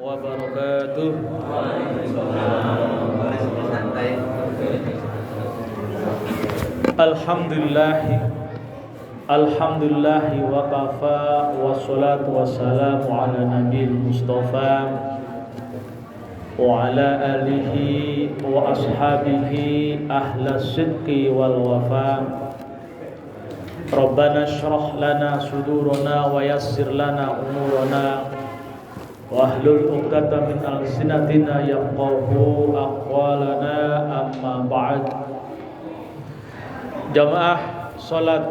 wabarakatuh. Alhamdulillahi wa kafa, wassalatu wassalamu ala nabiyil mustafa wa ala alihi wa ashabihi ahlas sidqi wal wafa. Rabbana shrah lana sudurana wa yassir lana umurana wahlul 'uqdatam min alsinatina yafqahu aqwalana, amma ba'd. Jamaah salat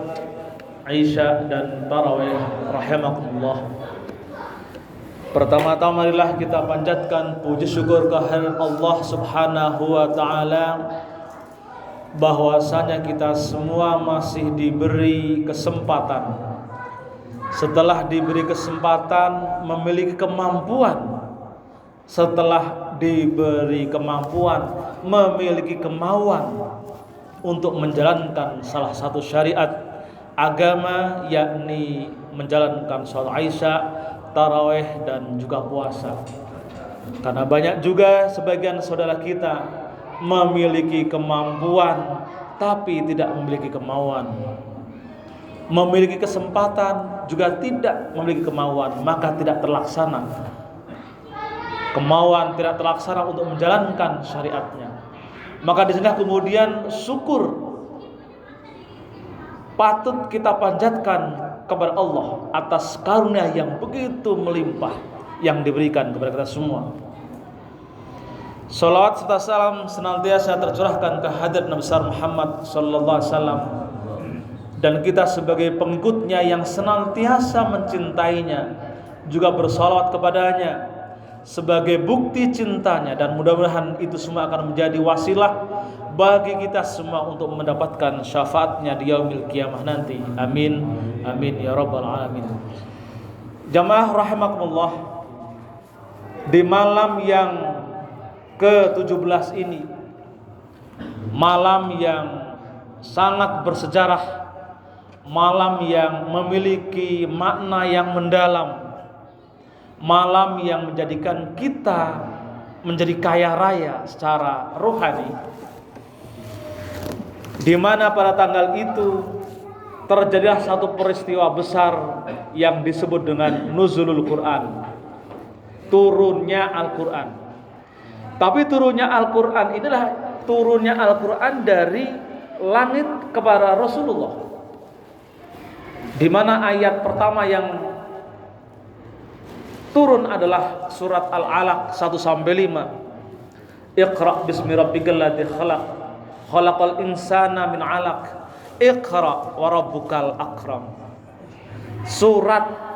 Isya dan tarawih rahimakumullah. Pertama-tama marilah kita panjatkan puji syukur kehadirat Allah Subhanahu wa taala bahwasanya kita semua masih diberi kesempatan. Setelah diberi kesempatan, memiliki kemampuan. Setelah diberi kemampuan, memiliki kemauan untuk menjalankan salah satu syariat agama, yakni menjalankan sholat Isya, tarawih, dan juga puasa. Karena banyak juga sebagian saudara kita memiliki kemampuan tapi tidak memiliki kemauan, memiliki kesempatan juga tidak memiliki kemauan, maka tidak terlaksana. Kemauan tidak terlaksana untuk menjalankan syariatnya. Maka di sini kemudian syukur patut kita panjatkan kepada Allah atas karunia yang begitu melimpah yang diberikan kepada kita semua. Salawat serta salam senantiasa tercurahkan ke hadirat Nabi besar Muhammad sallallahu alaihi wasallam, dan kita sebagai pengikutnya yang senantiasa mencintainya juga bersalawat kepadanya sebagai bukti cintanya, dan mudah-mudahan itu semua akan menjadi wasilah bagi kita semua untuk mendapatkan syafaatnya di yaumil qiyamah nanti. Amin amin ya rabbal alamin. Jamaah rahimakumullah, di malam yang ke-17 ini, malam yang sangat bersejarah, malam yang memiliki makna yang mendalam, malam yang menjadikan kita menjadi kaya raya secara rohani, di mana pada tanggal itu terjadilah satu peristiwa besar yang disebut dengan nuzulul Quran, turunnya Al-Quran. Tapi turunnya Al-Quran inilah turunnya Al-Quran dari langit kepada Rasulullah, di mana ayat pertama yang turun adalah surat Al-Alaq 1-5. Iqra bismi rabbikal ladzi khalaq, khalaqal insana min 'alaq, iqra wa rabbukal akram. Surat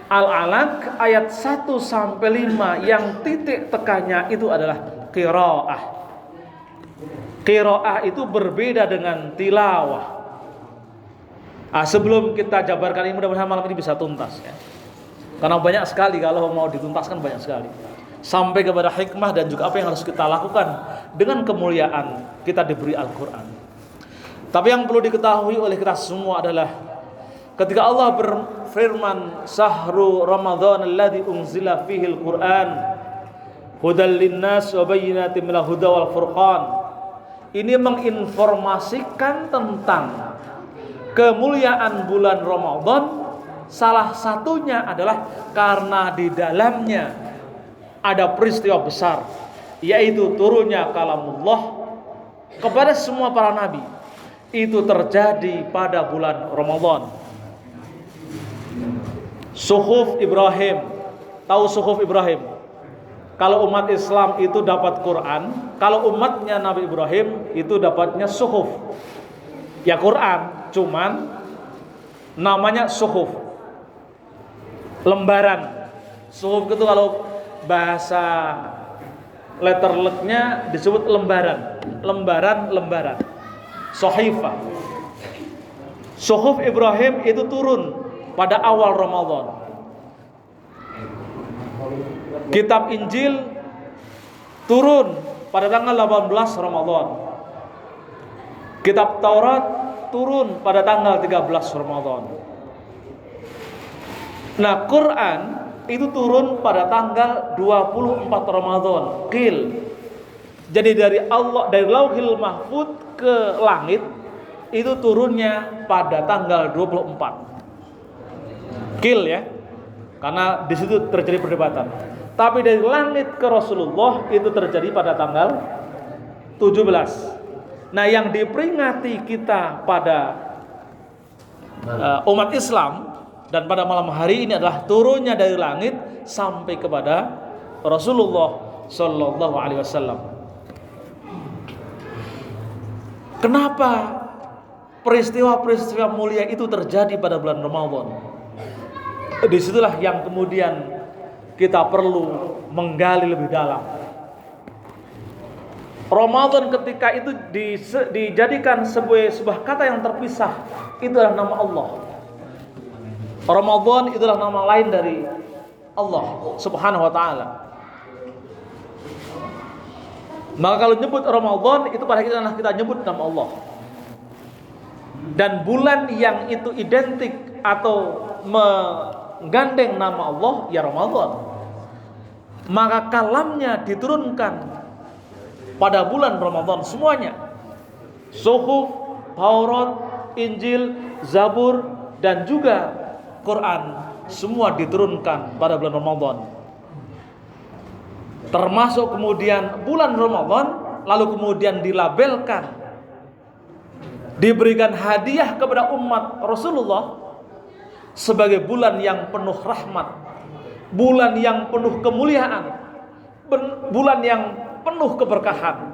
Al-Alaq ayat 1-5 yang titik tekannya itu adalah qiraah. Qiraah itu berbeda dengan tilawah. Sebelum kita jabarkan ini, mudah-mudahan malam ini bisa tuntas ya. Karena banyak sekali, kalau mau dituntaskan banyak sekali. Sampai kepada hikmah dan juga apa yang harus kita lakukan dengan kemuliaan kita diberi Al-Quran. Tapi yang perlu diketahui oleh kita semua adalah ketika Allah berfirman, "Sahru Ramadhan alladzi unzila fihil Qur'an hudal linnas wa bayyinatin minal huda wal furqan." Ini menginformasikan tentang kemuliaan bulan Ramadan. Salah satunya adalah karena di dalamnya ada peristiwa besar, yaitu turunnya kalamullah kepada semua para nabi. Itu terjadi pada bulan Ramadan. Suhuf Ibrahim. Tahu suhuf Ibrahim? Kalau umat Islam itu dapat Quran, kalau umatnya Nabi Ibrahim itu dapatnya suhuf. Ya Quran, cuman namanya suhuf. Lembaran. Suhuf itu kalau bahasa letterleknya disebut lembaran. Lembaran. Sohifah. Suhuf Ibrahim itu turun pada awal Ramadan. Kitab Injil turun pada tanggal 18 Ramadan. Kitab Taurat turun pada tanggal 13 Ramadan. Nah, Quran itu turun pada tanggal 24 Ramadan. Qil. Jadi dari Allah, dari Lauhil Mahfuz ke langit itu turunnya pada tanggal 24. Qil ya. Karena di situ terjadi perdebatan. Tapi dari langit ke Rasulullah itu terjadi pada tanggal 17. Nah, yang diperingati kita pada umat Islam dan pada malam hari ini adalah turunnya dari langit sampai kepada Rasulullah Sallallahu Alaihi Wasallam. Kenapa peristiwa-peristiwa mulia itu terjadi pada bulan Ramadan? Disitulah yang kemudian kita perlu menggali lebih dalam. Ramadan ketika itu dijadikan sebuah kata yang terpisah, itu adalah nama Allah. Ramadan itulah nama lain dari Allah Subhanahu wa taala. Maka kalau nyebut Ramadan itu pada kita nyebut nama Allah. Dan bulan yang itu identik atau menggandeng nama Allah ya Ramadan. Maka kalamnya diturunkan pada bulan Ramadan semuanya. Suhuf, Taurat, Injil, Zabur dan juga Quran semua diturunkan pada bulan Ramadan. Termasuk kemudian bulan Ramadan lalu kemudian dilabelkan, diberikan hadiah kepada umat Rasulullah sebagai bulan yang penuh rahmat, bulan yang penuh kemuliaan, bulan yang penuh keberkahan.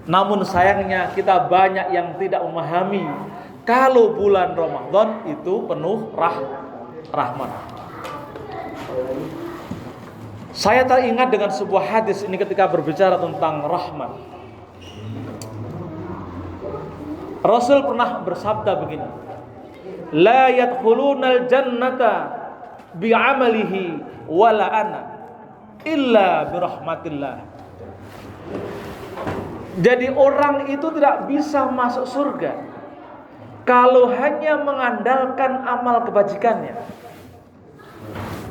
Namun sayangnya kita banyak yang tidak memahami kalau bulan Ramadan itu penuh rahmat. Saya teringat dengan sebuah hadis ini ketika berbicara tentang rahmat. Rasul pernah bersabda begini, la yadkhulunal jannata bi'amalihi wala ana illa birahmatillah. Jadi orang itu tidak bisa masuk surga kalau hanya mengandalkan amal kebajikannya.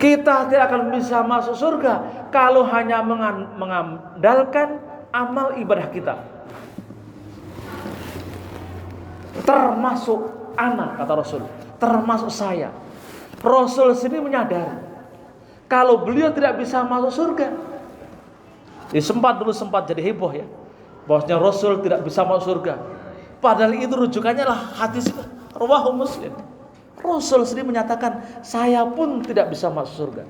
Kita tidak akan bisa masuk surga kalau hanya mengandalkan amal ibadah kita. Termasuk anak, kata Rasul, termasuk saya. Rasul sendiri menyadari kalau beliau tidak bisa masuk surga. Sempat jadi heboh ya, bahwasanya Rasul tidak bisa masuk surga. Padahal itu rujukannya lah hadis riwayat Muslim. Rasul sendiri menyatakan saya pun tidak bisa masuk surga.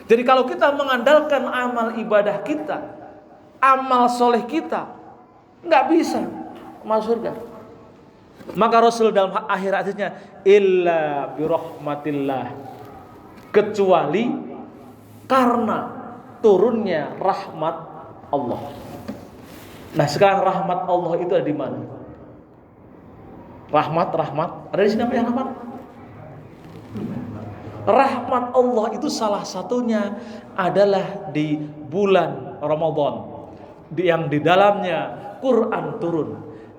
Jadi kalau kita mengandalkan amal ibadah kita, amal soleh kita, nggak bisa masuk surga. Maka Rasul dalam akhir hadisnya illa birahmatillah, kecuali karena turunnya rahmat Allah. Nah sekarang rahmat Allah itu ada di mana? Rahmat ada di sini apa yang rahmat? Rahmat Allah itu salah satunya adalah di bulan Ramadan, yang di dalamnya Quran turun,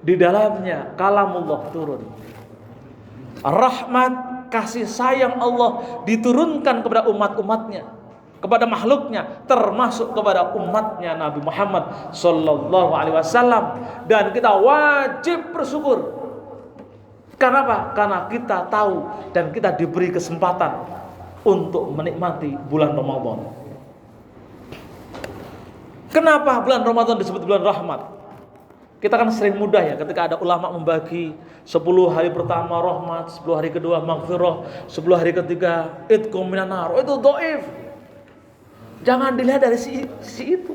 di dalamnya kalamullah turun. Rahmat, kasih sayang Allah diturunkan kepada umat-umatnya, kepada makhluknya, termasuk kepada umatnya Nabi Muhammad Sallallahu Alaihi Wasallam. Dan kita wajib bersyukur. Kenapa? Karena kita tahu dan kita diberi kesempatan untuk menikmati bulan Ramadan. Kenapa bulan Ramadan disebut bulan rahmat? Kita kan sering mudah ya ketika ada ulama membagi 10 hari pertama rahmat, 10 hari kedua maghfirah, 10 hari ketiga idqum minan nar. Itu dhaif. Jangan dilihat dari sisi itu.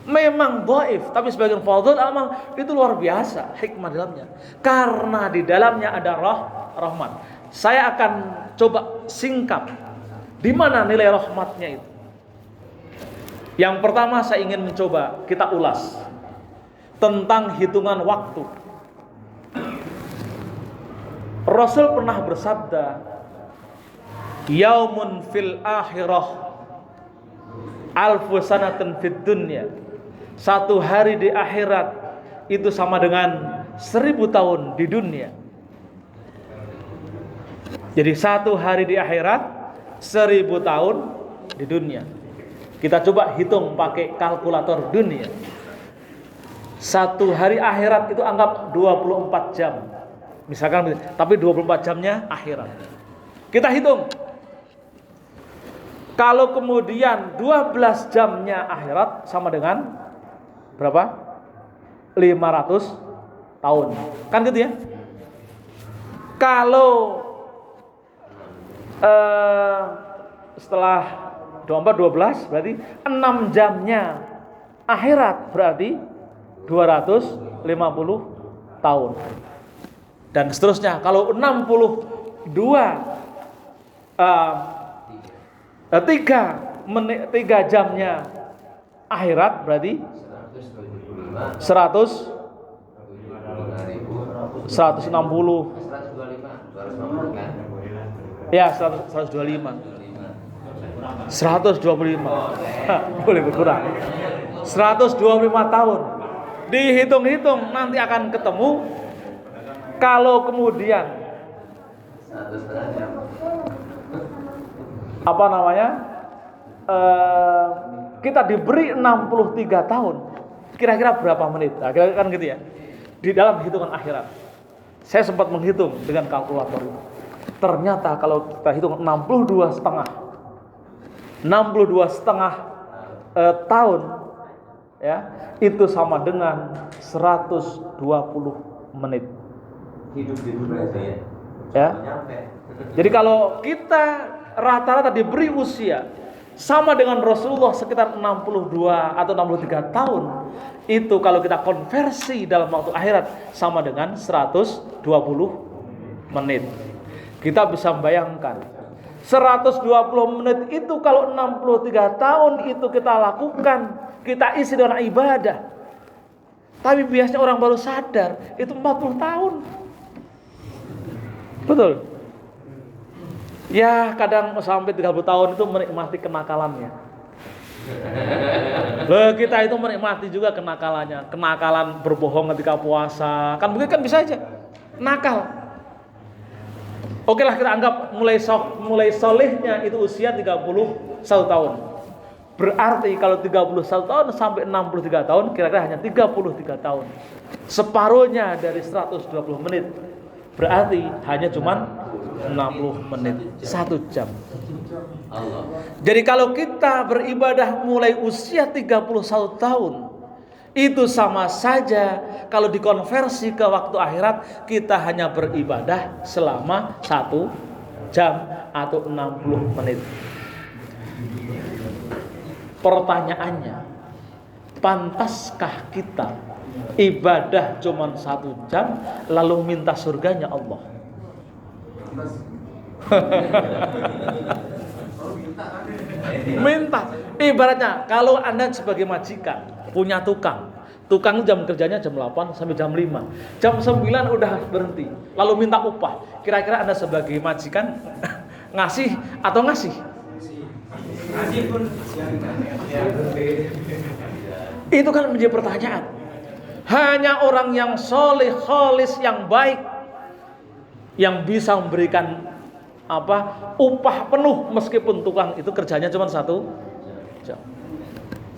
Memang dhaif, tapi sebagian fadhil amal itu luar biasa hikmah dalamnya. Karena di dalamnya ada rahmat. Saya akan coba singkat di mana nilai rahmatnya itu. Yang pertama saya ingin mencoba kita ulas tentang hitungan waktu. Rasul pernah bersabda, "Yaumun fil akhirah alfu sanatin fid dunya." Satu hari di akhirat itu sama dengan 1000 tahun di dunia. Jadi satu hari di akhirat 1000 tahun di dunia. Kita coba hitung pakai kalkulator dunia. Satu hari akhirat itu anggap 24 jam. Misalkan, tapi 24 jamnya akhirat. Kita hitung. Kalau kemudian 12 jamnya akhirat sama dengan berapa? 500 tahun. Kan gitu ya? Kalau setelah 24 12 berarti 6 jamnya akhirat berarti 250 tahun. Dan seterusnya. Kalau 3 jamnya akhirat berarti 160 ya 125 boleh berkurang 125 tahun. Dihitung-hitung nanti akan ketemu. Kalau kemudian kita diberi 63 tahun, kira-kira berapa menit? Nah, kira-kira kan gitu ya. Di dalam hitungan akhirat. Saya sempat menghitung dengan kalkulator itu. Ternyata kalau kita hitung 62,5 tahun ya, itu sama dengan 120 menit. Hidup di dunia saya. Ya. Jadi kalau kita rata-rata diberi usia sama dengan Rasulullah sekitar 62 atau 63 tahun, itu kalau kita konversi dalam waktu akhirat sama dengan 120 menit. Kita bisa membayangkan 120 menit itu kalau 63 tahun itu kita lakukan, kita isi dengan ibadah. Tapi biasanya orang baru sadar itu 40 tahun. Betul. Ya kadang sampai 30 tahun itu menikmati kenakalannya. Kita itu menikmati juga kenakalannya. Kenakalan berbohong ketika puasa. Kan mungkin kan bisa aja nakal. Oke lah, kita anggap mulai solehnya itu usia 31 tahun. Berarti kalau 31 tahun sampai 63 tahun kira-kira hanya 33 tahun. Separuhnya dari 120 menit. Berarti hanya cuman 60 menit, 1 jam. Jadi kalau kita beribadah mulai usia 31 tahun, itu sama saja kalau dikonversi ke waktu akhirat kita hanya beribadah selama 1 jam atau 60 menit. Pertanyaannya, pantaskah kita ibadah cuma 1 jam lalu minta surganya Allah? Minta. Ibaratnya kalau Anda sebagai majikan punya tukang jam kerjanya jam 8 sampai jam 5, jam 9 udah berhenti, lalu minta upah. Kira-kira Anda sebagai majikan ngasih atau ngasih? Ngasih pun. Itu kan menjadi pertanyaan. Hanya orang yang soleh, kholis, yang baik yang bisa memberikan upah penuh meskipun tukang itu kerjanya cuma 1 jam.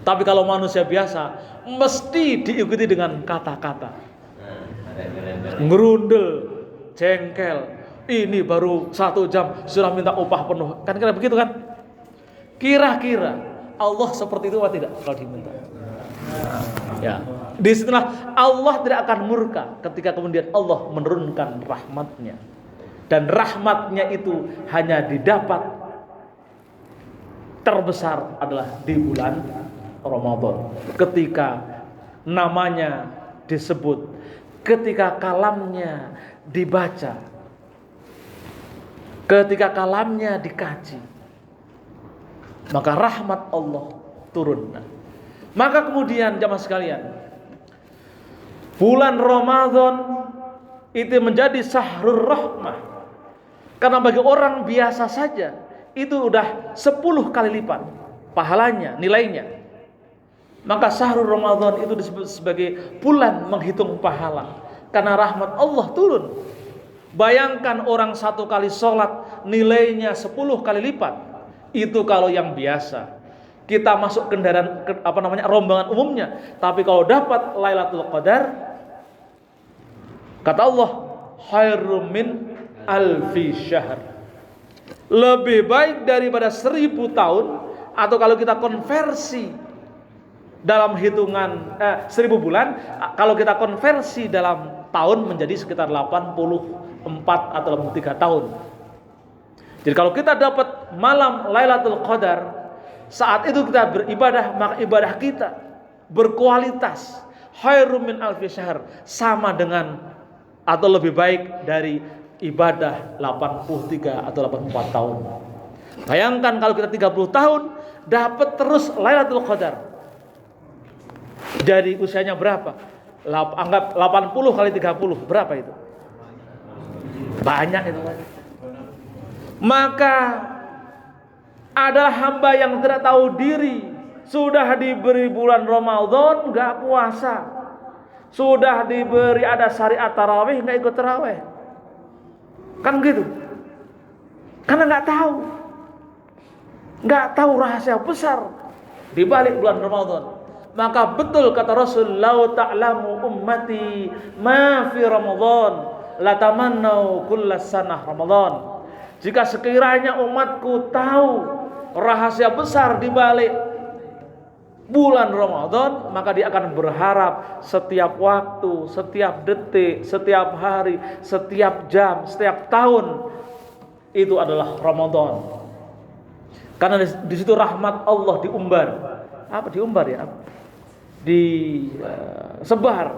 Tapi kalau manusia biasa mesti diikuti dengan kata-kata ngerundel, jengkel, ini baru 1 jam sudah minta upah penuh. Kan kira begitu kan? Kira-kira Allah seperti itu atau tidak kalau diminta? Ya, disitulah Allah tidak akan murka ketika kemudian Allah menurunkan rahmatnya. Dan rahmatnya itu hanya didapat terbesar adalah di bulan Ramadan, ketika namanya disebut, ketika kalamnya dibaca, ketika kalamnya dikaji, maka rahmat Allah turun. Maka kemudian jamaah sekalian, bulan Ramadan itu menjadi syahrul rahmah. Karena bagi orang biasa saja itu udah 10 kali lipat pahalanya, nilainya. Maka syahrul Ramadan itu disebut sebagai bulan menghitung pahala, karena rahmat Allah turun. Bayangkan orang 1 kali sholat nilainya 10 kali lipat. Itu kalau yang biasa. Kita masuk kendaraan rombongan umumnya. Tapi kalau dapat Lailatul Qadar, kata Allah, khairum min alfi syahr. Lebih baik daripada 1000 tahun, atau kalau kita konversi dalam hitungan 1000 bulan, kalau kita konversi dalam tahun menjadi sekitar 84 atau 83 tahun. Jadi kalau kita dapat malam Lailatul Qadar, saat itu kita beribadah, maka ibadah kita berkualitas khairum min alfi syahr, sama dengan atau lebih baik dari ibadah 83 atau 84 tahun. Bayangkan kalau kita 30 tahun dapat terus Lailatul Qadar. Jadi usianya berapa? Anggap 80 kali 30, berapa itu? Banyak itu. Maka adalah hamba yang tidak tahu diri, sudah diberi bulan Ramadan gak puasa, sudah diberi ada syariat tarawih gak ikut tarawih, kan gitu, karena gak tahu rahasia besar di balik bulan Ramadan. Maka betul kata Rasul, "Lau ta'lamu ummati ma fi Ramadan, latamannau kullas sanah Ramadan." Jika sekiranya umatku tahu rahasia besar di balik bulan Ramadan, maka dia akan berharap setiap waktu, setiap detik, setiap hari, setiap jam, setiap tahun itu adalah Ramadan. Karena di situ rahmat Allah diumbar. Apa diumbar ya? Disebar,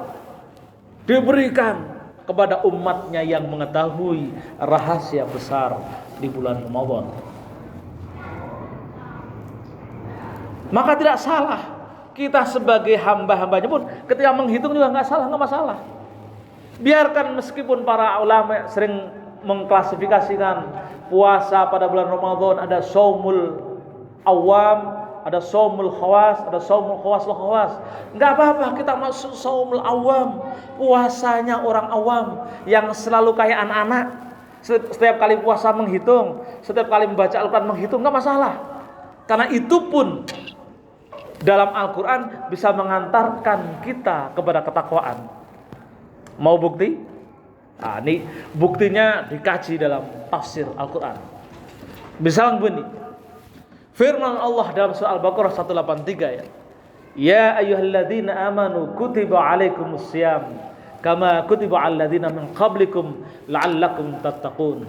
diberikan kepada umatnya yang mengetahui rahasia besar di bulan Ramadan. Maka tidak salah kita sebagai hamba-hambanya pun ketika menghitung juga nggak masalah. Biarkan meskipun para ulama sering mengklasifikasikan puasa pada bulan Ramadan ada shaumul awam, ada shaumul khawas, ada shaumul khawas. Nggak apa-apa kita masuk shaumul awam, puasanya orang awam yang selalu kayak anak-anak. Setiap kali puasa menghitung, setiap kali membaca Al-Quran menghitung, nggak masalah. Karena itu pun dalam Al-Quran bisa mengantarkan kita kepada ketakwaan. Mau bukti? Nah, ini buktinya dikaji dalam tafsir Al-Quran. Misalnya begini, firman Allah dalam surah Al-Baqarah 183 ya. Ya ayyuhalladzina amanu kutiba alaikumus syiyam kama kutiba alal ladzina min qablikum la'allakum tattaqun.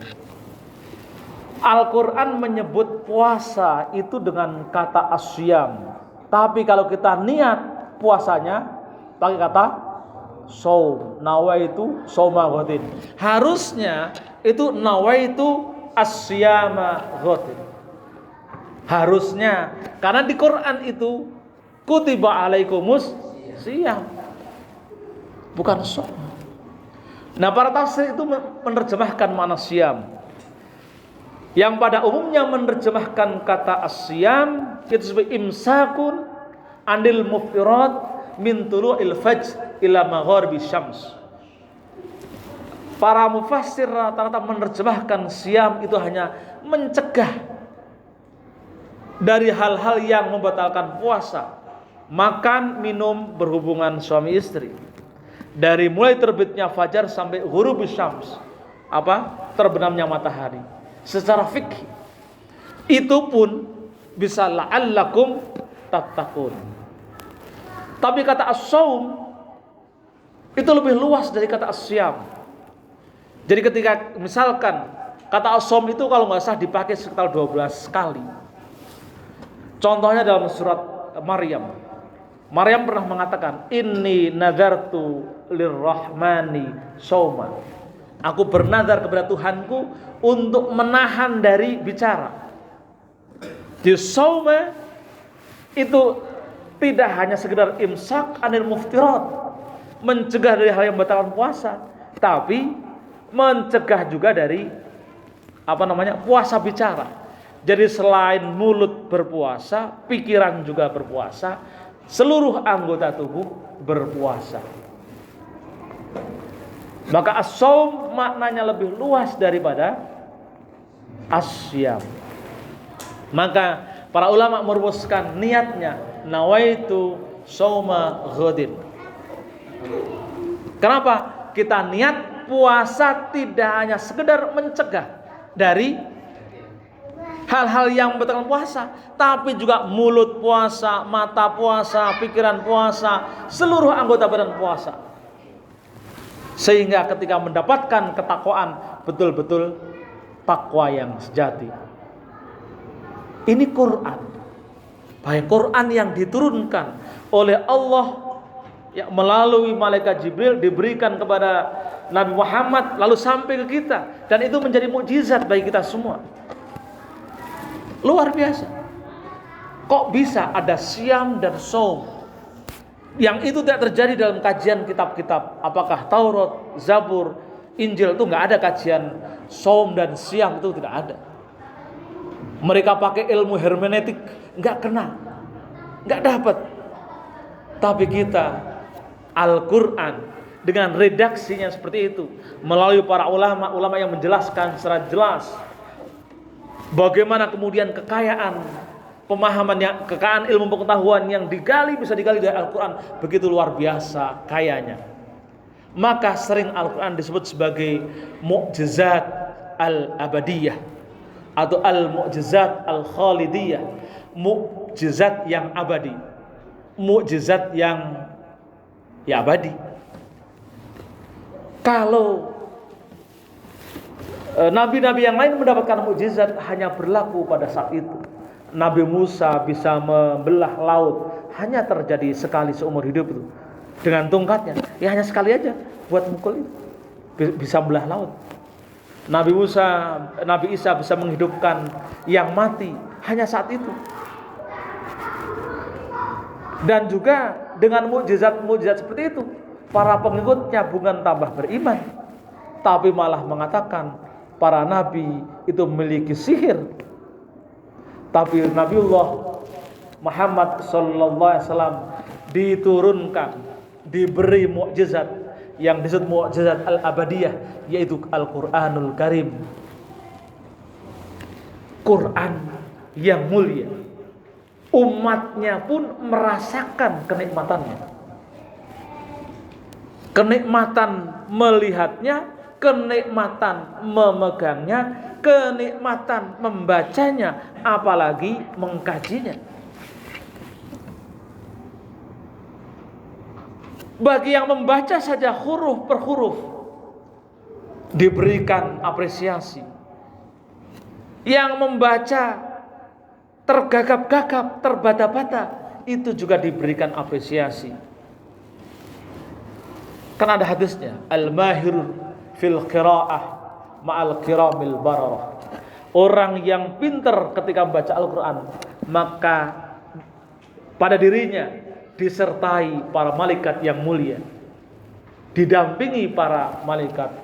Al-Quran menyebut puasa itu dengan kata asyam. Tapi kalau kita niat puasanya pakai kata shaum, nawaitu shauma ghadin. Harusnya itu nawaitu asyama ghadin. Harusnya, karena di Quran itu kutiba alaikumus syiyam, bukan shaum. Nah, para tafsir itu menerjemahkan makna syiyam. Yang pada umumnya menerjemahkan kata asyam itu sebagai imsakun anil muftirat min tulu'il fajr ila magharibi syams. Para mufassir rata-rata menerjemahkan syam itu hanya mencegah dari hal-hal yang membatalkan puasa, makan, minum, berhubungan suami istri, dari mulai terbitnya fajar sampai ghurubus syams, terbenamnya matahari. Secara fikih itu pun bisa la'allakum tattaqun. Tapi kata as-shaum itu lebih luas dari kata as-syam. Jadi ketika misalkan kata as-shaum itu kalau nggak salah dipakai sekitar 12 kali. Contohnya dalam surat Maryam. Maryam pernah mengatakan, "Inni nadartu lirrahmani shauma." Aku bernazar kepada Tuhanku untuk menahan dari bicara. Di shauma itu tidak hanya sekedar imsak anil muftirat, mencegah dari hal yang membatalkan puasa, tapi mencegah juga dari puasa bicara. Jadi selain mulut berpuasa, pikiran juga berpuasa, seluruh anggota tubuh berpuasa. Maka as-shaum maknanya lebih luas daripada as-syam. Maka para ulama merumuskan niatnya, nawaitu shauma ghadin. Kenapa? Kita niat puasa tidak hanya sekedar mencegah dari hal-hal yang membatalkan puasa, tapi juga mulut puasa, mata puasa, pikiran puasa, seluruh anggota badan puasa. Sehingga ketika mendapatkan ketakwaan, betul-betul takwa yang sejati. Ini Quran. Baik Quran yang diturunkan oleh Allah yang melalui malaikat Jibril diberikan kepada Nabi Muhammad lalu sampai ke kita, dan itu menjadi mukjizat bagi kita semua. Luar biasa. Kok bisa ada siam dan shaum yang itu tidak terjadi dalam kajian kitab-kitab? Apakah Taurat, Zabur, Injil itu nggak ada kajian shaum dan siam, itu tidak ada. Mereka pakai ilmu hermeneutik, nggak kena, nggak dapat. Tapi kita Al-Quran dengan redaksinya seperti itu, melalui para ulama yang menjelaskan secara jelas bagaimana kemudian kekayaan pemahaman, yang kekayaan ilmu pengetahuan yang bisa digali dari Al-Quran begitu luar biasa kayanya. Maka sering Al-Quran disebut sebagai mukjizat al-abadiyah atau al-mukjizat al-khalidiyah, mukjizat yang abadi, mukjizat yang abadi. Kalau nabi-nabi yang lain mendapatkan mukjizat hanya berlaku pada saat itu. Nabi Musa bisa membelah laut, hanya terjadi sekali seumur hidup itu. Dengan tongkatnya, ya hanya sekali aja buat mukul itu, bisa membelah laut. Nabi Isa bisa menghidupkan yang mati hanya saat itu. Dan juga dengan mukjizat seperti itu, para pengikutnya bukan tambah beriman, tapi malah mengatakan para nabi itu memiliki sihir. Tapi Nabiullah Muhammad sallallahu alaihi wasallam diturunkan, diberi mukjizat yang disebut mukjizat al-abadiyah, yaitu Al-Qur'anul Karim. Quran yang mulia. Umatnya pun merasakan kenikmatannya. Kenikmatan melihatnya, kenikmatan memegangnya, kenikmatan membacanya, apalagi mengkajinya. Bagi yang membaca saja huruf per huruf diberikan apresiasi. Yang membaca tergagap-gagap, terbata-bata, itu juga diberikan apresiasi. Kan ada hadisnya, al-mahir fil qiraah ma'al kiramil bararah. Orang yang pintar ketika membaca Al-Quran, maka pada dirinya disertai para malaikat yang mulia, didampingi para malaikat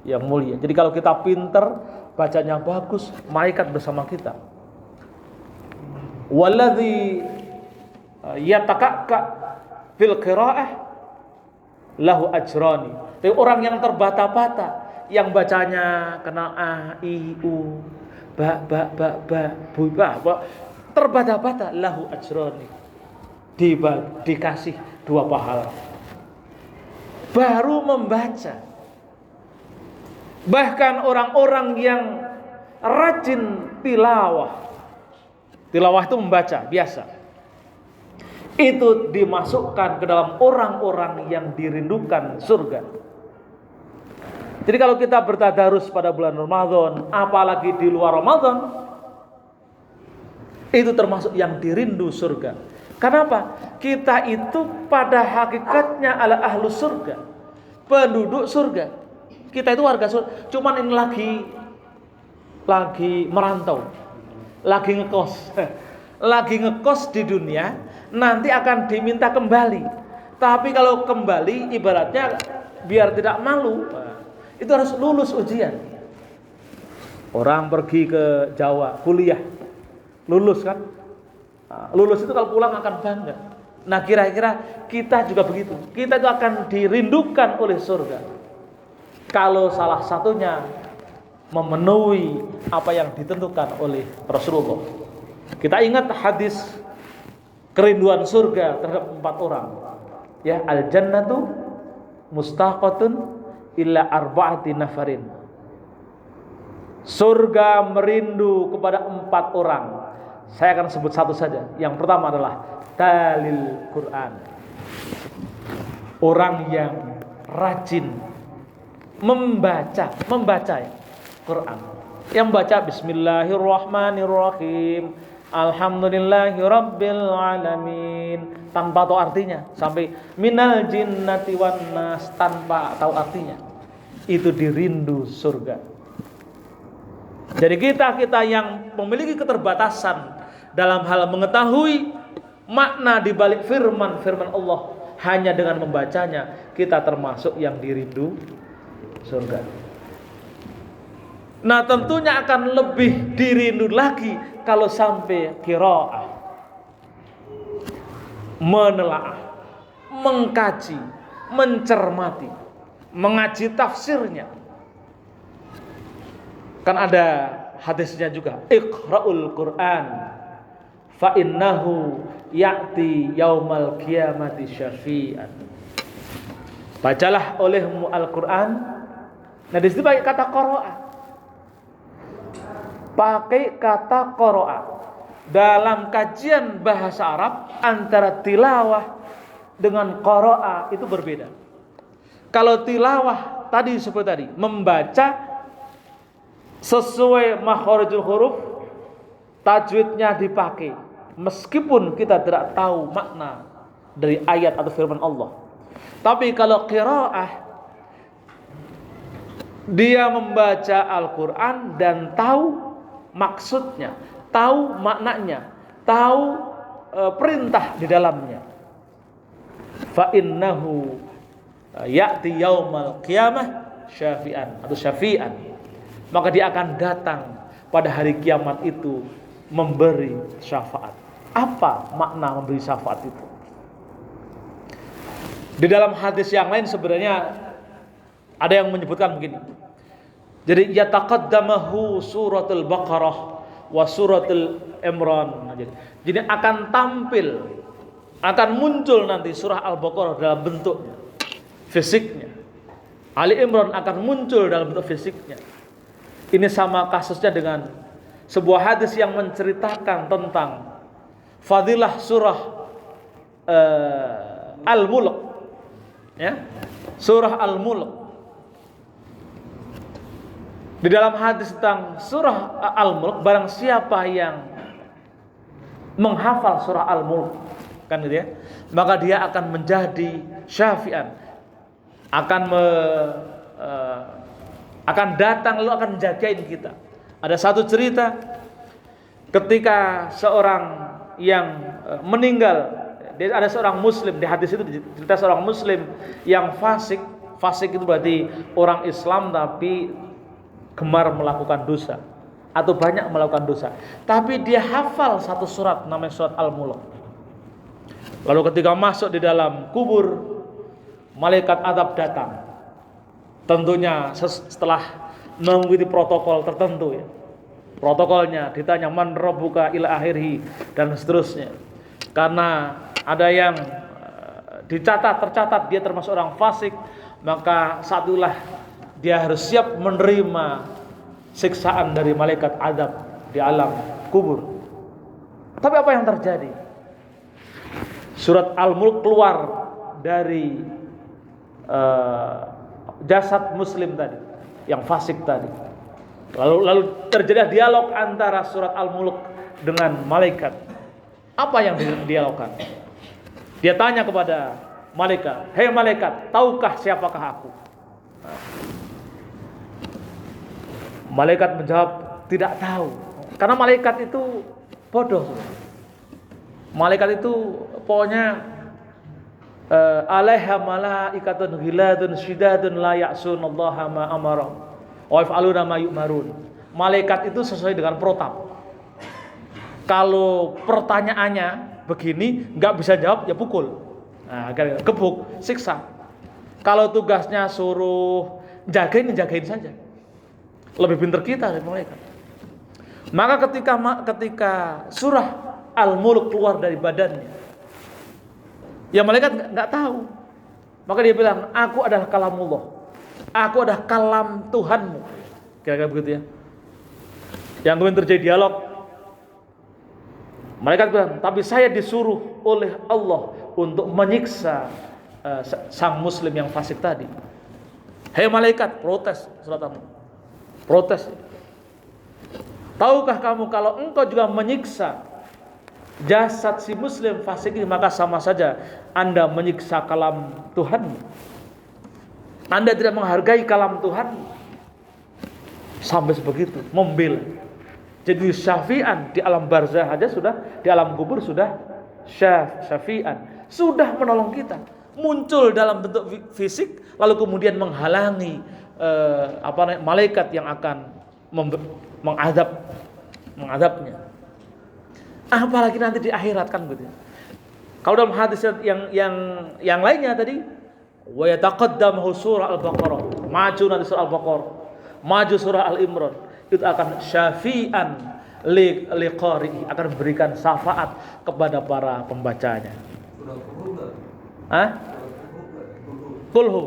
yang mulia. Jadi kalau kita pintar, bacanya bagus, malaikat bersama kita. Walladzi yatakakka fil qiraah lahu ajrani. Tapi orang yang terbata-bata, yang bacanya kena a i u ba bu ba, terbata-bata, lahu ajrani, dikasih 2 pahala. Baru membaca. Bahkan orang-orang yang rajin tilawah itu membaca biasa, itu dimasukkan ke dalam orang-orang yang dirindukan surga. Jadi kalau kita bertadarus pada bulan Ramadan, apalagi di luar Ramadan, itu termasuk yang dirindu surga. Kenapa? Kita itu pada hakikatnya adalah ahlu surga, penduduk surga. Kita itu warga surga. Cuman ini lagi merantau, lagi ngekos di dunia. Nanti akan diminta kembali. Tapi kalau kembali, ibaratnya biar tidak malu, itu harus lulus ujian. Orang pergi ke Jawa kuliah, lulus kan? Lulus itu kalau pulang akan bangga. Nah, kira-kira kita juga begitu. Kita itu akan dirindukan oleh surga. Kalau salah satunya memenuhi apa yang ditentukan oleh Rasulullah. Kita ingat hadis kerinduan surga terhadap 4 orang. Ya, al-jannatu mustaqatun illa arba'ati nafarin. Surga merindu kepada 4 orang. Saya akan sebut satu saja. Yang pertama adalah talil Quran. Orang yang rajin membaca ya, Quran. Yang baca Bismillahirrahmanirrahim, Alhamdulillahirabbil alamin tanpa tahu artinya, sampai minal jinnati wan nas tanpa tahu artinya. Itu dirindu surga. Jadi kita yang memiliki keterbatasan dalam hal mengetahui makna di balik firman Allah, hanya dengan membacanya kita termasuk yang dirindu surga. Nah, tentunya akan lebih dirindu lagi kalau sampai qiraah, menelaah, mengkaji, mencermati, mengaji tafsirnya. Kan ada hadisnya juga, Iqra'ul Qur'an fa innahu ya'ti yaumal qiyamati syafi'an. Bacalah olehmu Al-Qur'an. Nah, di situ pakai kata qara'a. Pakai kata qara'a. Dalam kajian bahasa Arab, antara tilawah dengan qara'a itu berbeda. Kalau tilawah tadi seperti tadi, membaca sesuai makharijul huruf, tajwidnya dipakai meskipun kita tidak tahu makna dari ayat atau firman Allah. Tapi kalau qiraah, dia membaca Al-Quran dan tahu maksudnya, tahu maknanya, tahu perintah di dalamnya. Fa innahu ya'ti yaumal qiyamah syafi'an atau syafi'an. Maka dia akan datang pada hari kiamat itu memberi syafaat. Apa makna memberi syafaat itu? Di dalam hadis yang lain sebenarnya ada yang menyebutkan begini. Jadi yataqaddamahu suratul Baqarah wa suratul Imran. Jadi akan tampil, akan muncul nanti surah Al-Baqarah dalam bentuknya, fisiknya. Ali Imran akan muncul dalam bentuk fisiknya. Ini sama kasusnya dengan sebuah hadis yang menceritakan tentang fadilah surah Al-Mulk, ya, surah Al-Mulk. Di dalam hadis tentang surah Al-Mulk, barang siapa yang menghafal surah Al-Mulk, kan gitu ya, maka dia akan menjadi syafi'an, akan datang lalu akan jagain kita. Ada satu cerita ketika seorang yang meninggal, ada seorang muslim, di hadis itu cerita seorang muslim yang fasik. Fasik itu berarti orang Islam tapi gemar melakukan dosa atau banyak melakukan dosa. Tapi dia hafal satu surat namanya surat Al-Mulk. Lalu ketika masuk di dalam kubur, malaikat azab datang. Tentunya setelah mengikuti protokol tertentu ya. Protokolnya ditanya man rabbuka ila akhirih dan seterusnya. Karena ada yang tercatat dia termasuk orang fasik, maka satulah dia harus siap menerima siksaan dari malaikat azab di alam kubur. Tapi apa yang terjadi? Surat Al-Mulk keluar dari jasad muslim tadi, yang fasik tadi. Lalu terjadi dialog antara surat Al-Mulk dengan malaikat. Apa yang didialogkan? Dia tanya kepada malaikat, "Hei malaikat, tahukah siapakah aku?" Malaikat menjawab, "Tidak tahu." Karena malaikat itu bodoh. Malaikat itu pokoknya alaiha malaikatun ghiladun syidadun la ya'sunallaha ma amara wa yaf'aluna ma yu'marun. Malaikat itu sesuai dengan protap. Kalau pertanyaannya begini, nggak bisa jawab ya pukul. Nah, gebuk, siksa. Kalau tugasnya suruh jagain saja. lebih pintar kita dari malaikat. Maka ketika surah Al-Mulk keluar dari badannya, ya malaikat nggak tahu. Maka dia bilang, aku adalah kalamullah, aku adalah kalam Tuhanmu. Kira-kira begitu ya. Yang kemudian terjadi dialog. Malaikat bilang, tapi saya disuruh oleh Allah untuk menyiksa sang muslim yang fasik tadi. Hei malaikat, protes surat Al-Mulk. Protes. Tahukah kamu kalau engkau juga menyiksa jasad si muslim fasik ini, maka sama saja Anda menyiksa kalam Tuhan. Anda tidak menghargai kalam Tuhan. Sampai sebegitu, membela. Jadi syafi'an di alam barzah aja sudah, di alam kubur sudah syafi'an, sudah menolong kita. Muncul dalam bentuk fisik, lalu kemudian menghalangi malaikat yang akan mengadabnya. Apalagi nanti di akhirat kan gitu. Kalau dalam hadis yang lainnya tadi, wa yataqaddamu surah Al-Baqarah, maju nanti surah Al-Baqarah, maju surah Al-Imran, itu akan syafi'an liqari'i, akan memberikan syafaat kepada para pembacanya. Kulhu.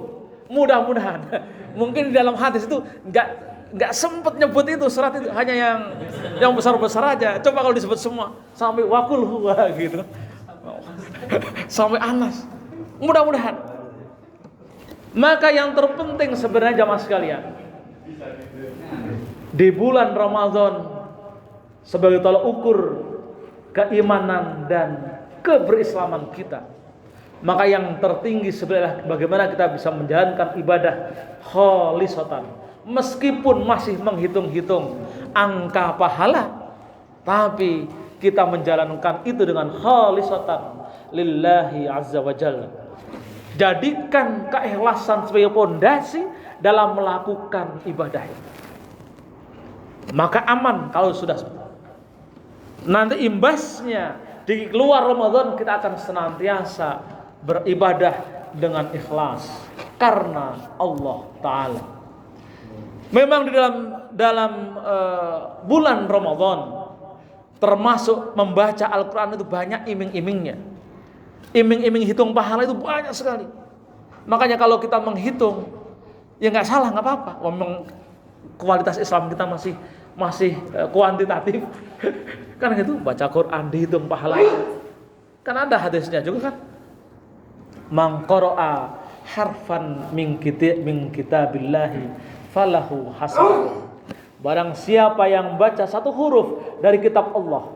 Mudah-mudahan. Mungkin di dalam hadis itu enggak sempat nyebut itu surat itu, hanya yang besar-besar aja. Coba kalau disebut semua sampai wakulhu gitu. Sampai Anas. Mudah-mudahan. Maka yang terpenting sebenarnya jamaah sekalian, di bulan Ramadan sebagai tolak ukur keimanan dan keberislaman kita, maka yang tertinggi sebenarnya bagaimana kita bisa menjalankan ibadah kholisatan, meskipun masih menghitung-hitung angka pahala, tapi kita menjalankan itu dengan kholisatan lillahi azza wa jalla. Jadikan keikhlasan sebagai pondasi dalam melakukan ibadah itu. Maka aman kalau sudah nanti imbasnya di luar Ramadan kita akan senantiasa beribadah dengan ikhlas karena Allah Ta'ala. Memang di dalam bulan Ramadan termasuk membaca Al-Quran itu banyak iming-imingnya. Iming-iming hitung pahala itu banyak sekali. Makanya kalau kita menghitung, ya nggak salah, nggak apa-apa. Memang kualitas Islam kita masih kuantitatif. Kan gitu, baca Quran dihitung pahala. Kan ada hadisnya juga kan. Man qara'a harfan min kitabillahi falahu hasanah. Barang siapa yang baca satu huruf dari kitab Allah,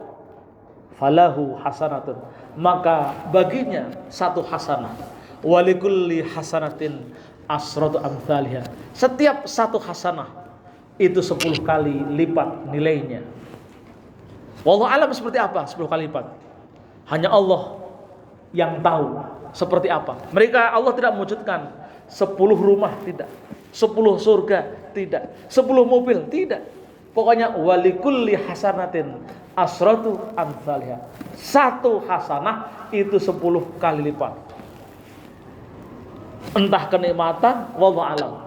falahu hasanatun, maka baginya satu hasanah. Walikulli hasanatin asratu amthaliha. Setiap satu hasanah itu 10 kali lipat nilainya. Wallahu alam seperti apa 10 kali lipat? Hanya Allah yang tahu seperti apa. Allah tidak mewujudkan 10 rumah, tidak. 10 surga, tidak. 10 mobil, tidak. Pokoknya walikulli hasanatin asratu amthaliha. Satu hasanah itu 10 kali lipat. Entah kenikmatan, wallahu alam.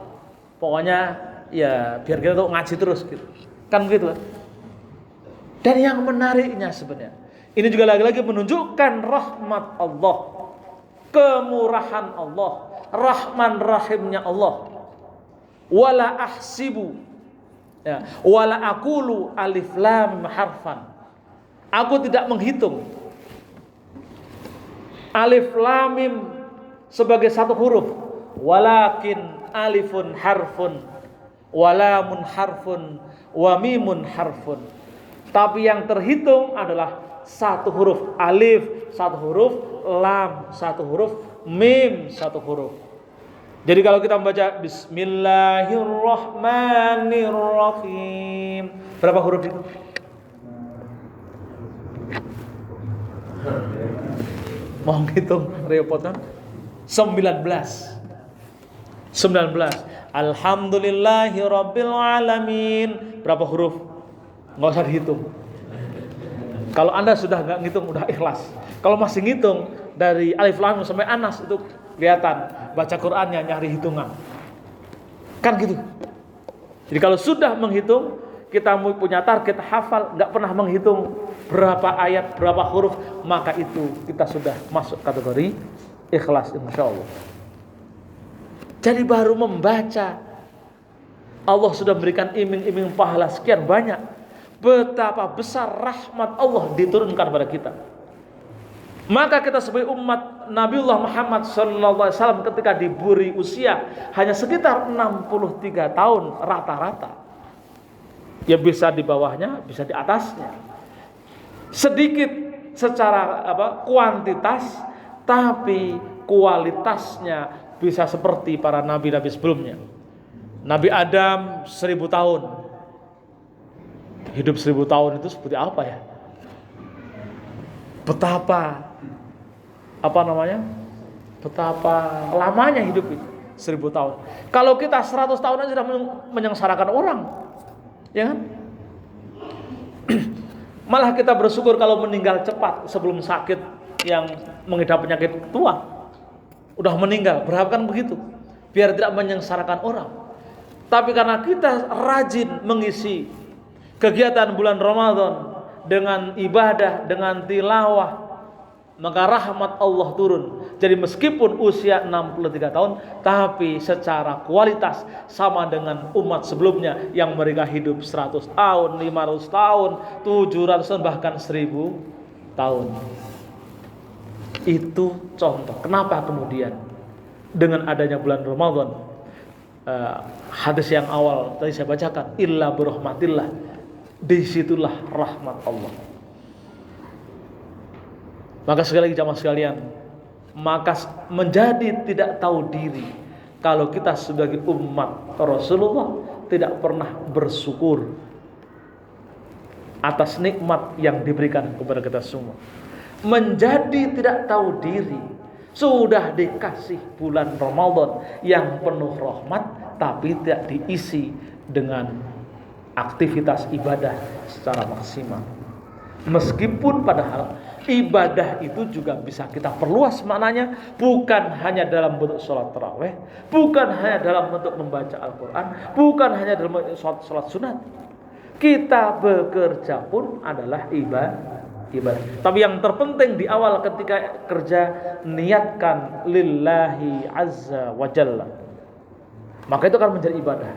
Pokoknya ya biar kita tuh ngaji terus gitu. Kan begitu kan? Dan yang menariknya sebenarnya, ini juga lagi-lagi menunjukkan rahmat Allah, kemurahan Allah, rahman rahimnya Allah. Wala ahsibu, ya, wala aqulu alif lam harfan. Aku tidak menghitung alif lam mim sebagai satu huruf, walakin alifun harfun, walamun harfun, wa mimun harfun. Tapi yang terhitung adalah satu huruf alif, satu huruf lam, satu huruf mim, satu huruf. Jadi kalau kita membaca Bismillahirrahmanirrahim, berapa huruf itu? Mau ngitung repot kan? 19. Alhamdulillahirabbil alamin. Berapa huruf? Nggak usah dihitung. Kalau Anda sudah nggak ngitung, udah ikhlas. Kalau masih ngitung dari alif lam sampai anas, itu kelihatan baca Qur'annya nyari hitungan. Kan gitu. Jadi kalau sudah menghitung, kita punya target hafal, nggak pernah menghitung berapa ayat, berapa huruf, maka itu kita sudah masuk kategori ikhlas insya Allah. Jadi baru membaca, Allah sudah memberikan iming-iming pahala sekian banyak. Betapa besar rahmat Allah diturunkan pada kita. Maka kita sebagai umat Nabiullah Muhammad SAW ketika diberi usia hanya sekitar 63 tahun rata-rata. Ya bisa di bawahnya, bisa di atasnya. Sedikit secara kuantitas, tapi kualitasnya bisa seperti para nabi-nabi sebelumnya. Nabi Adam 1000 tahun. Hidup 1000 tahun itu seperti apa ya? Betapa betapa lamanya hidup itu 1000 tahun. Kalau kita 100 tahun aja sudah menyengsarakan orang, ya kan? Malah kita bersyukur kalau meninggal cepat sebelum sakit yang mengidap penyakit tua. Udah meninggal, berharapkan begitu, biar tidak menyengsarakan orang. Tapi karena kita rajin mengisi kegiatan bulan Ramadan dengan ibadah, dengan tilawah, maka rahmat Allah turun. Jadi meskipun usia 63 tahun, tapi secara kualitas sama dengan umat sebelumnya yang mereka hidup 100 tahun, 500 tahun, 700 tahun, bahkan 1000 tahun. Itu contoh. Kenapa kemudian dengan adanya bulan Ramadan, hadis yang awal tadi saya bacakan, illa birahmatillah, disitulah rahmat Allah. Maka sekali lagi jamaah sekalian, maka menjadi tidak tahu diri kalau kita sebagai umat Rasulullah tidak pernah bersyukur atas nikmat yang diberikan kepada kita semua. Menjadi tidak tahu diri, sudah dikasih bulan Ramadan yang penuh rahmat, tapi tidak diisi dengan aktivitas ibadah secara maksimal. Meskipun padahal ibadah itu juga bisa kita perluas maknanya, bukan hanya dalam bentuk sholat tarawih, bukan hanya dalam bentuk membaca Al-Quran, bukan hanya dalam bentuk sholat sunat. Kita bekerja pun adalah ibadah. Tapi yang terpenting di awal ketika kerja, niatkan lillahi azza wa jalla. Maka itu akan menjadi ibadah.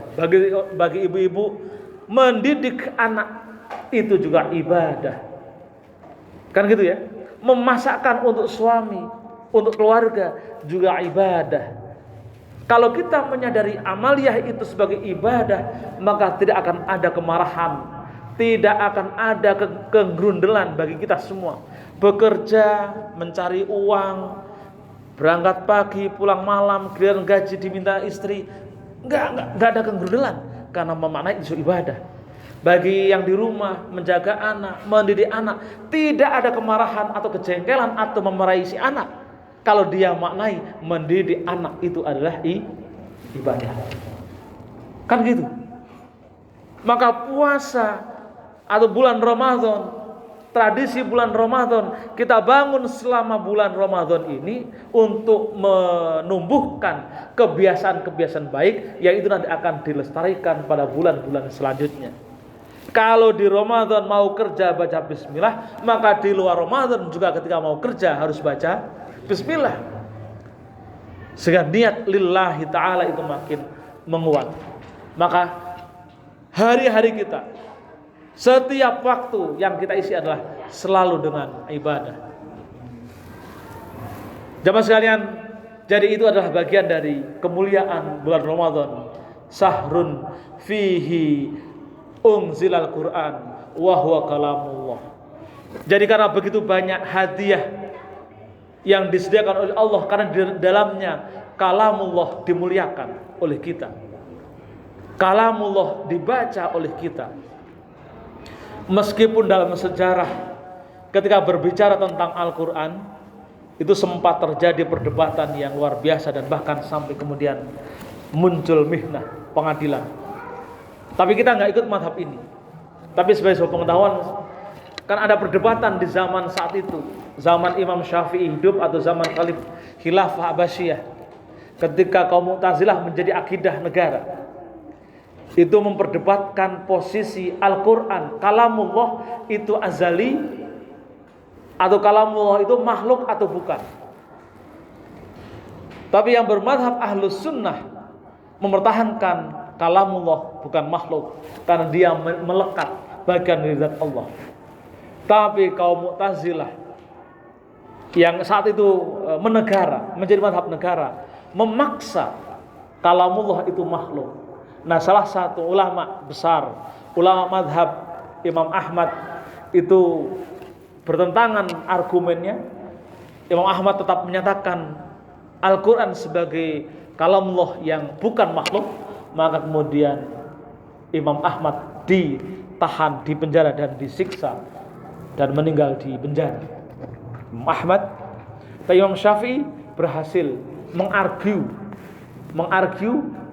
Bagi ibu-ibu, mendidik anak itu juga ibadah. Kan gitu ya. Memasakkan untuk suami, untuk keluarga juga ibadah. Kalau kita menyadari amaliyah itu sebagai ibadah, maka tidak akan ada kemarahan, tidak akan ada kegerundelan bagi kita semua. Bekerja, mencari uang, berangkat pagi, pulang malam, giliran gaji diminta istri, enggak ada kegerundelan karena memaknai isu ibadah. Bagi yang di rumah menjaga anak, mendidik anak, tidak ada kemarahan atau kejengkelan atau memarahi si anak. Kalau dia maknai mendidik anak itu adalah ibadah. Kan gitu. Maka puasa atau bulan Ramadan, tradisi bulan Ramadan, kita bangun selama bulan Ramadan ini untuk menumbuhkan kebiasaan-kebiasaan baik, yaitu nanti akan dilestarikan pada bulan-bulan selanjutnya. Kalau di Ramadan mau kerja baca bismillah, maka di luar Ramadan juga ketika mau kerja harus baca bismillah. Sehingga niat lillahi ta'ala itu makin menguat. Maka hari-hari kita, setiap waktu yang kita isi adalah selalu dengan ibadah. Jamaah sekalian, jadi itu adalah bagian dari kemuliaan bulan Ramadan. Sahrun fihi unzilal Quran wa huwa kalamullah. Jadi karena begitu banyak hadiah yang disediakan oleh Allah, karena di dalamnya kalamullah dimuliakan oleh kita, kalamullah dibaca oleh kita. Meskipun dalam sejarah ketika berbicara tentang Al-Quran itu sempat terjadi perdebatan yang luar biasa, dan bahkan sampai kemudian muncul mihnah, pengadilan. Tapi kita nggak ikut mazhab ini. Tapi sebagai sebuah pengetahuan, kan ada perdebatan di zaman saat itu, zaman Imam Syafi'i hidup atau zaman Khilafah Abbasiyah, ketika kaum Mu'tazilah menjadi akidah negara. itu memperdebatkan posisi Al-Quran, kalamullah itu azali atau kalamullah itu makhluk atau bukan. Tapi yang bermadhab Ahlus Sunnah mempertahankan kalamullah bukan makhluk, karena dia melekat bagian dari zat Allah. Tapi kaum Mu'tazilah yang saat itu menegara, menjadi madhab negara, memaksa kalamullah itu makhluk. Nah, salah satu ulama besar, ulama madhab Imam Ahmad itu bertentangan argumennya. Imam Ahmad tetap menyatakan Al-Quran sebagai kalamullah yang bukan makhluk. Maka kemudian Imam Ahmad ditahan di penjara dan disiksa dan meninggal di penjara. Imam Ahmad, Imam Syafi'i berhasil mengargue,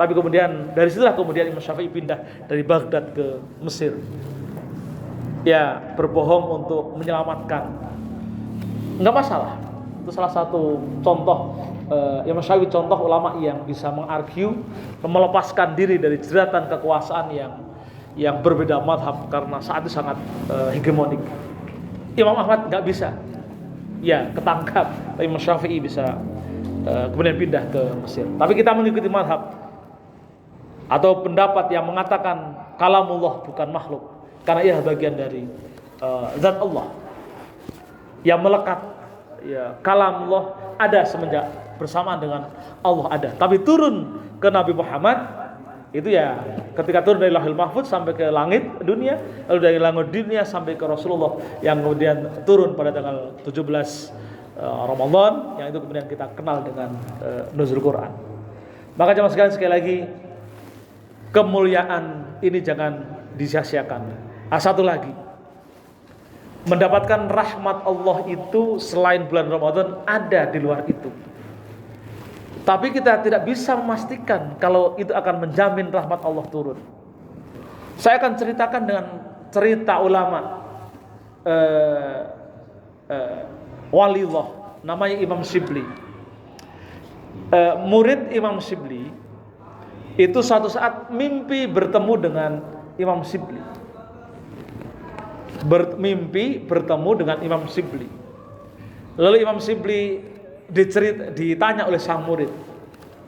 tapi kemudian dari situlah kemudian Imam Syafi'i pindah dari Baghdad ke Mesir. Ya, berbohong untuk menyelamatkan. Enggak masalah. Itu salah satu contoh Imam Syafi'i, contoh ulama yang bisa mengargue, melepaskan diri dari jeratan kekuasaan yang berbeda madhab karena saat itu sangat hegemonik. Imam Ahmad enggak bisa. Ya, ketangkap. Imam Syafi'i bisa kemudian pindah ke Mesir. Tapi kita mengikuti madhab atau pendapat yang mengatakan kalamullah bukan makhluk, karena ia bagian dari zat Allah yang melekat. Ya, kalamullah ada semenjak bersamaan dengan Allah ada, tapi turun ke Nabi Muhammad itu ya ketika turun dari Lauhul Mahfuz sampai ke langit dunia, lalu dari langit dunia sampai ke Rasulullah yang kemudian turun pada tanggal 17 Ramadan, yang itu kemudian kita kenal dengan nuzul Quran. Maka jemaah sekalian, sekali lagi kemuliaan ini jangan disia-siakan. Satu lagi, mendapatkan rahmat Allah itu selain bulan Ramadan ada di luar itu. Tapi kita tidak bisa memastikan kalau itu akan menjamin rahmat Allah turun. Saya akan ceritakan dengan cerita ulama waliullah, namanya Imam Shibli. Murid Imam Shibli itu suatu saat mimpi bertemu dengan Imam Shibli. Mimpi bertemu dengan Imam Shibli. Lalu Imam Shibli ditanya oleh sang murid,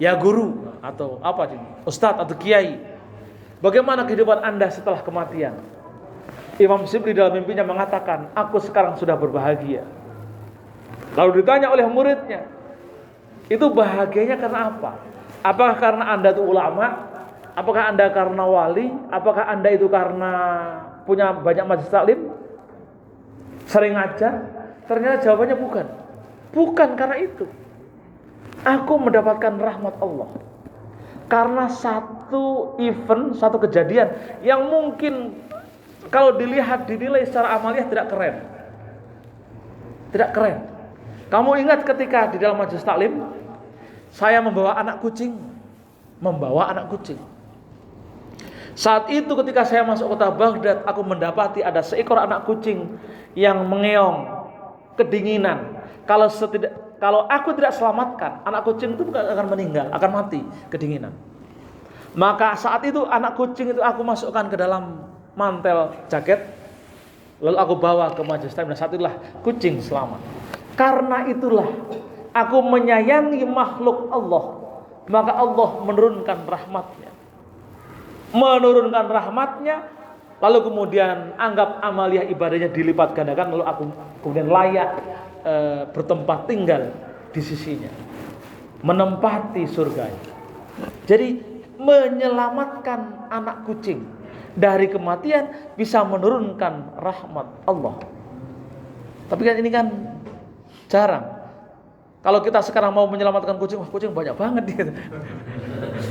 ya guru atau apa ini, ustadz atau kiai, bagaimana kehidupan anda setelah kematian? Imam Shibli dalam mimpinya mengatakan, aku sekarang sudah berbahagia. Lalu ditanya oleh muridnya, itu bahagianya karena apa? Apakah karena anda itu ulama? Apakah anda karena wali? Apakah anda itu karena punya banyak majelis taklim, sering ngajar? Ternyata jawabannya bukan karena itu. Aku mendapatkan rahmat Allah karena satu event, satu kejadian yang mungkin kalau dinilai secara amaliah tidak keren. Kamu ingat ketika di dalam majelis taklim saya membawa anak kucing. Saat itu ketika saya masuk kota Baghdad, aku mendapati ada seekor anak kucing yang mengeong, kedinginan. Kalau aku tidak selamatkan, anak kucing itu akan meninggal, akan mati kedinginan. Maka saat itu anak kucing itu aku masukkan ke dalam mantel jaket, lalu aku bawa ke majelis taklim, dan saat itulah kucing selamat. Karena itulah aku menyayangi makhluk Allah, maka Allah menurunkan rahmatnya, lalu kemudian anggap amaliah ibadahnya dilipat gandakan, lalu aku kemudian layak bertempat tinggal di sisinya, menempati surganya. Jadi menyelamatkan anak kucing dari kematian bisa menurunkan rahmat Allah. Tapi kan ini kan jarang. Kalau kita sekarang mau menyelamatkan kucing, kucing banyak banget gitu.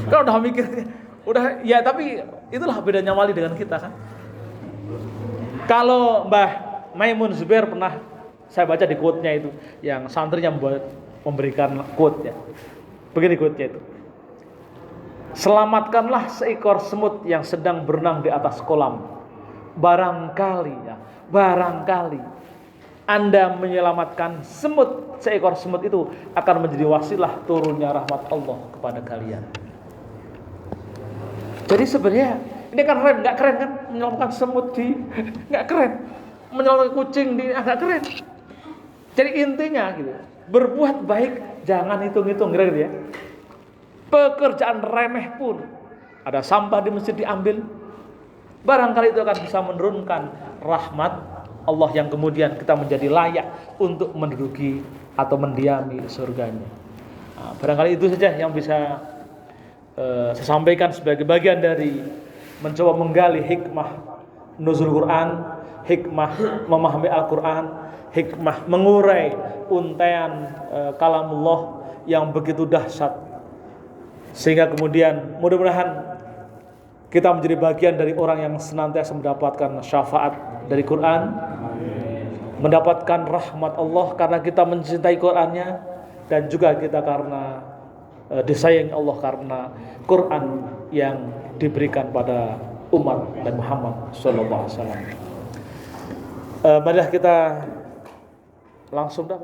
Kalau udah mikir, ya tapi itulah bedanya wali dengan kita kan. Kalau Mbah Maimun Zubair pernah saya baca di quote-nya itu, yang santrinya memberikan quote ya. Begini quote-nya itu. Selamatkanlah seekor semut yang sedang berenang di atas kolam. Barangkali Anda menyelamatkan seekor semut itu akan menjadi wasilah turunnya rahmat Allah kepada kalian. Jadi sebenarnya ini kan keren, nggak keren kan? Menyelamatkan semut di nggak keren, menyelamatkan kucing di nggak keren. Jadi intinya gitu, berbuat baik jangan hitung-hitung, gitu ya. Pekerjaan remeh pun, ada sampah di masjid diambil, barangkali itu akan bisa menurunkan rahmat Allah yang kemudian kita menjadi layak untuk menduduki atau mendiami surganya. Nah, barangkali itu saja yang bisa saya sampaikan sebagai bagian dari mencoba menggali hikmah nuzul Quran, hikmah memahami Al-Quran, hikmah mengurai untaian kalamullah yang begitu dahsyat, sehingga kemudian mudah-mudahan kita menjadi bagian dari orang yang senantiasa mendapatkan syafaat dari Quran, mendapatkan rahmat Allah karena kita mencintai Qurannya, dan juga kita karena disayang Allah karena Quran yang diberikan pada umat Nabi Muhammad sallallahu alaihi wasallam. Marilah kita langsung dah.